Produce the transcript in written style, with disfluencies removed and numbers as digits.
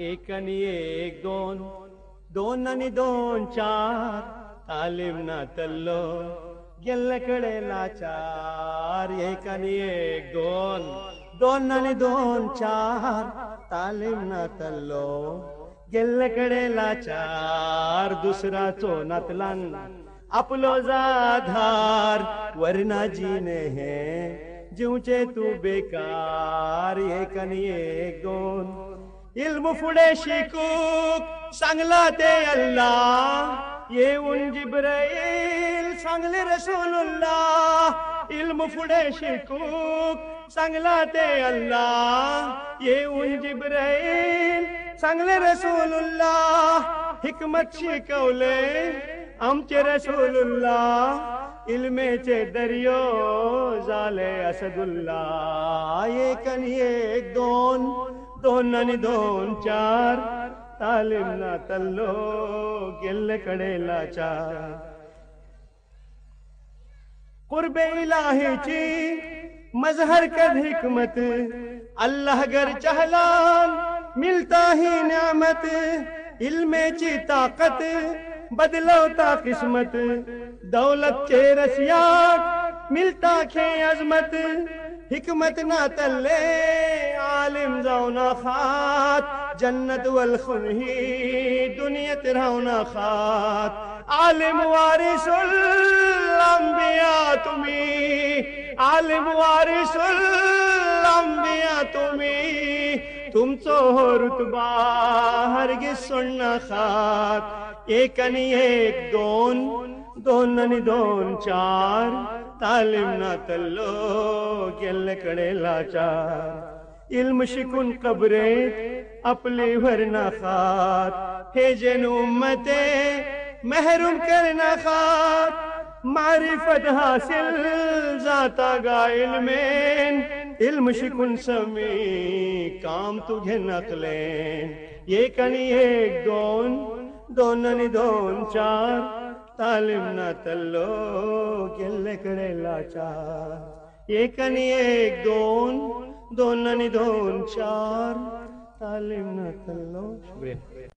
एक आणि एक दोन, दोन आणि दोन चार, तालीम ना तल्लो गेल्ल्याकडे लाचार. एक आणि एक दोन, दोन आणि दोन चार, तालीम ना तल्लो गेल्ल्याकडे लाचार. दुसरा चोनातलान आपलो जाधार, वरना जीने हे जीवचे तू बेकार. एक आणि एक दोन, इल्म फुडे शिकूक सांगला ते अल्लाह, येऊन जिब्राईल सांगले रसूलुल्लाह. इल्म फुडे शिकूक सांगला ते अल्लाह, येऊन जिब्राईल सांगले रसूलुल्लाह. हिकमत शिकवले आमचे रसूलुल्लाह, इल्मेचे दर्यो झाले असदुल्लाह. एक आणि एक दोन, दोन आणि दोन चार, तालीम ना तल्लो गेल्ल्याकडे लाचार. कुर्बे इलाहीची मजहर कद हिकमत, अल्लाह गर चहलान मिलता ही न्यामत. इल्मेची ताकत बदलवता किस्मत, दौलत चे रसियाक मिलता खे अजमत. हिकमत ना तल्ले आलिम जाऊना खात, जन्नत वल खुनही दुनियत रावना खात. आलिम वारिसुल अंबिया तुम्ही, आलिम वारिसुल अंबिया तुम्ही. तुमचो हो रुतबा हरगिज सोडना खात. एक आणि एक दोन, दोन आणि दोन चार, तालीम ना तल्लो गेल्ल्याकडे लाचार. इल्म शिकून कबरेत आपली भरना खात, हे जन उम्मते महरूम करना खात. मारिफत हासिल जाता गा इल्मेन, इल्म शिकून समी काम तुझे नकलेन. एक आणि एक दोन, दोन आणि दोन चार, तालीम ना तल्लो गेल्ल्याकडे लाचार. एक आणि एक दोन, दोन आणि दोन चार, तालीम ना तल्लो. शुक्रिया.